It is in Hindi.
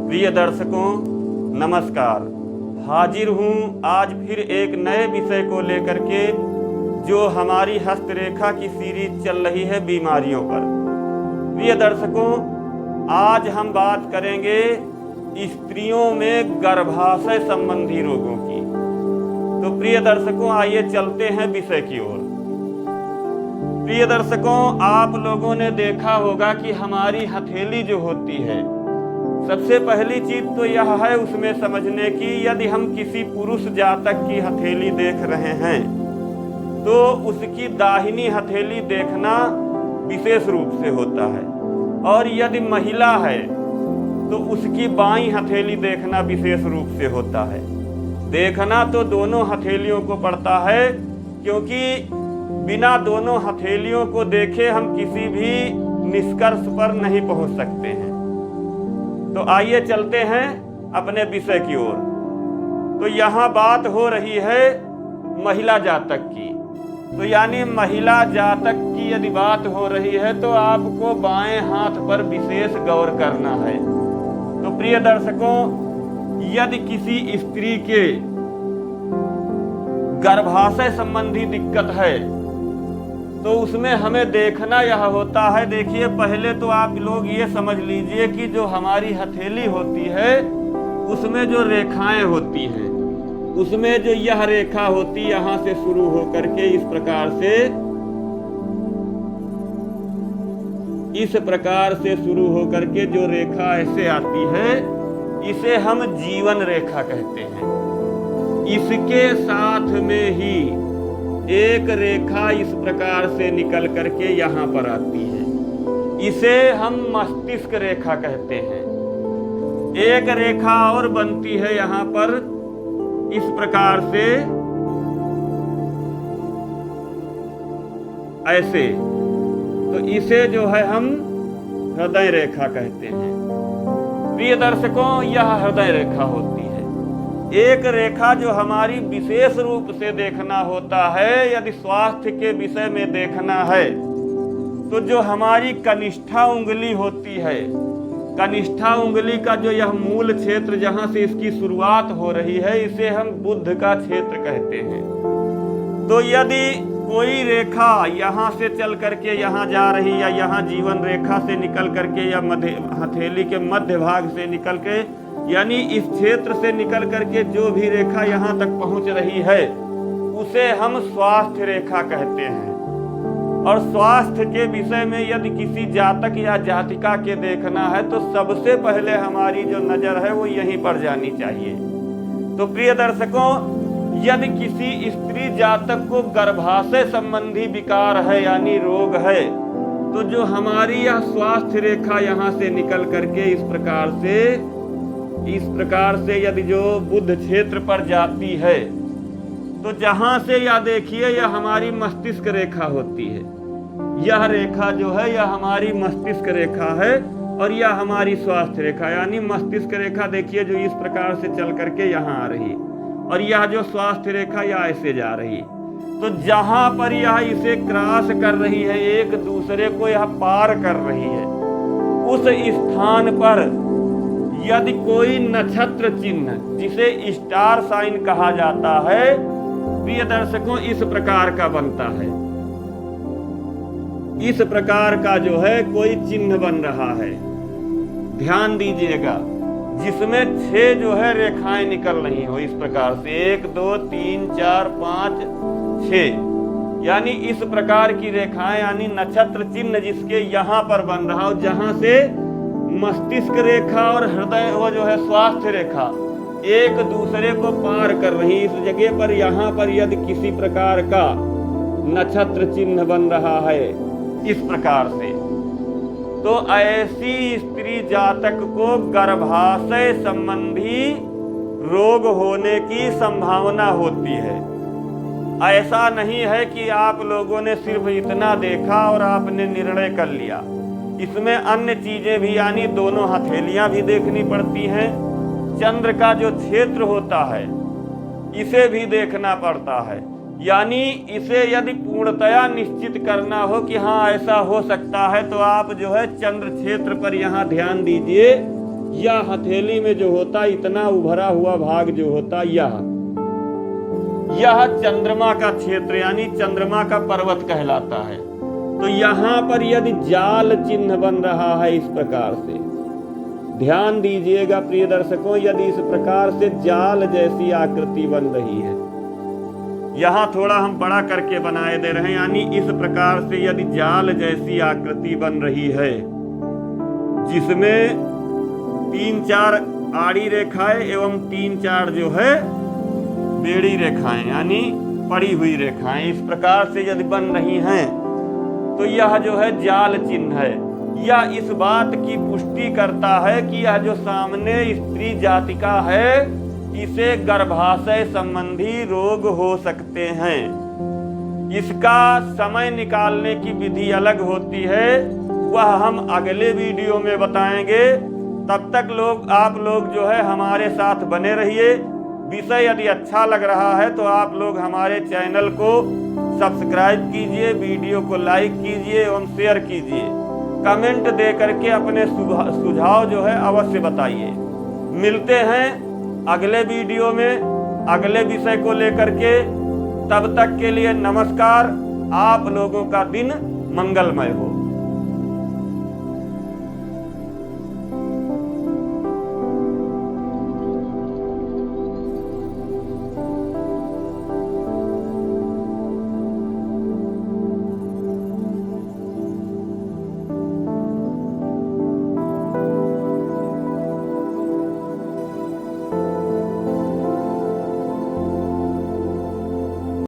प्रिय दर्शकों नमस्कार। हाजिर हूँ आज फिर एक नए विषय को लेकर के, जो हमारी हस्तरेखा की सीरीज चल रही है बीमारियों पर। प्रिय दर्शकों, आज हम बात करेंगे स्त्रियों में गर्भाशय संबंधी रोगों की। तो प्रिय दर्शकों, आइए चलते हैं विषय की ओर। प्रिय दर्शकों, आप लोगों ने देखा होगा कि हमारी हथेली जो होती है, सबसे पहली चीज तो यह है उसमें समझने की, यदि हम किसी पुरुष जातक की हथेली देख रहे हैं तो उसकी दाहिनी हथेली देखना विशेष रूप से होता है, और यदि महिला है तो उसकी बाईं हथेली देखना विशेष रूप से होता है। देखना तो दोनों हथेलियों को पड़ता है, क्योंकि बिना दोनों हथेलियों को देखे हम किसी भी निष्कर्ष पर नहीं पहुंच सकते हैं। तो आइए चलते हैं अपने विषय की ओर। तो यहाँ बात हो रही है महिला जातक की। तो यानी महिला जातक की यदि बात हो रही है तो आपको बाएं हाथ पर विशेष गौर करना है। तो प्रिय दर्शकों, यदि किसी स्त्री के गर्भाशय संबंधी दिक्कत है तो उसमें हमें देखना यह होता है। देखिए, पहले तो आप लोग ये समझ लीजिए कि जो हमारी हथेली होती है उसमें जो रेखाएं होती हैं, उसमें जो यह रेखा होती यहां से शुरू होकर के इस प्रकार से शुरू होकर के जो रेखा ऐसे आती है, इसे हम जीवन रेखा कहते हैं। इसके साथ में ही एक रेखा इस प्रकार से निकल करके यहाँ पर आती है, इसे हम मस्तिष्क रेखा कहते हैं। एक रेखा और बनती है यहाँ पर इस प्रकार से ऐसे, तो इसे जो है हम हृदय रेखा कहते हैं। प्रिय दर्शकों, यह हृदय रेखा होती है। एक रेखा जो हमारी विशेष रूप से देखना होता है, यदि स्वास्थ्य के विषय में देखना है तो जो हमारी कनिष्ठा उंगली होती है, कनिष्ठा उंगली का जो यह मूल क्षेत्र जहां से इसकी शुरुआत हो रही है, इसे हम बुद्ध का क्षेत्र कहते हैं। तो यदि कोई रेखा यहाँ से चल करके यहाँ जा रही, या यहाँ जीवन रेखा से निकल करके, या हथेली के मध्य भाग से निकल के, यानी इस क्षेत्र से निकल करके जो भी रेखा यहाँ तक पहुँच रही है, उसे हम स्वास्थ्य रेखा कहते हैं। और स्वास्थ्य के विषय में यदि किसी जातक या जातिका के देखना है तो सबसे पहले हमारी जो नजर है वो यहीं पर जानी चाहिए। तो प्रिय दर्शकों, यदि किसी स्त्री जातक को गर्भाशय संबंधी विकार है यानी रोग है, तो जो हमारी यह स्वास्थ्य रेखा यहाँ से निकल करके इस प्रकार से यदि जो बुद्ध क्षेत्र पर जाती है, तो जहां से यह देखिए यह हमारी मस्तिष्क रेखा होती है। यह रेखा जो है यह हमारी मस्तिष्क रेखा है, और यह हमारी स्वास्थ्य रेखा यानी मस्तिष्क रेखा देखिए जो इस प्रकार से चल करके यहाँ आ रही, और यह जो स्वास्थ्य रेखा यह ऐसे जा रही। तो जहां पर यह इसे क्रॉस कर रही है, एक दूसरे को यह पार कर रही है, उस स्थान पर यदि कोई नक्षत्र चिन्ह, जिसे स्टार साइन कहा जाता है, प्रिय दर्शकों, इस प्रकार का बनता है। इस प्रकार का जो है कोई चिन्ह बन रहा है, ध्यान दीजिएगा, जिसमें 6 जो है रेखाएं निकल रही हो इस प्रकार से, 1 2 3 4 5 6, यानी इस प्रकार की रेखाएं, यानी नक्षत्र चिन्ह जिसके यहाँ पर बन रहा हो, जहां से मस्तिष्क रेखा और हृदय वो जो है स्वास्थ्य रेखा एक दूसरे को पार कर रही, इस जगह पर यहाँ पर यदि किसी प्रकार का नक्षत्र चिन्ह बन रहा है इस प्रकार से, तो ऐसी स्त्री जातक को गर्भाशय संबंधी रोग होने की संभावना होती है। ऐसा नहीं है कि आप लोगों ने सिर्फ इतना देखा और आपने निर्णय कर लिया। इसमें अन्य चीजें भी, यानी दोनों हथेलियां भी देखनी पड़ती हैं, चंद्र का जो क्षेत्र होता है इसे भी देखना पड़ता है। यानी इसे यदि पूर्णतया निश्चित करना हो कि हाँ ऐसा हो सकता है, तो आप जो है चंद्र क्षेत्र पर यहाँ ध्यान दीजिए यह हथेली में जो होता इतना उभरा हुआ भाग जो होता यह चंद्रमा का क्षेत्र यानी चंद्रमा का पर्वत कहलाता है। तो यहाँ पर यदि जाल चिन्ह बन रहा है इस प्रकार से, ध्यान दीजिएगा प्रिय दर्शकों, यदि इस प्रकार से जाल जैसी आकृति बन रही है, यहाँ थोड़ा हम बड़ा करके बनाए दे रहे हैं, यानी इस प्रकार से यदि जाल जैसी आकृति बन रही है जिसमें 3-4 आड़ी रेखाएं एवं 3-4 जो है बेड़ी रेखाएं यानी पड़ी हुई रेखाएं इस प्रकार से यदि बन रही हैं तो यह जो है जाल चिन्ह है। यह इस बात की पुष्टि करता है कि यह जो सामने स्त्री जातिका है इसे गर्भाशय संबंधी रोग हो सकते हैं। इसका समय निकालने की विधि अलग होती है, वह हम अगले वीडियो में बताएंगे। तब तक आप लोग जो है हमारे साथ बने रहिए। विषय यदि अच्छा लग रहा है तो आप लोग हमारे चैनल को सब्सक्राइब कीजिए, वीडियो को लाइक कीजिए एवं शेयर कीजिए। कमेंट दे करके अपने सुझाव जो है अवश्य बताइए। मिलते हैं अगले वीडियो में अगले विषय को लेकर के। तब तक के लिए नमस्कार। आप लोगों का दिन मंगलमय हो।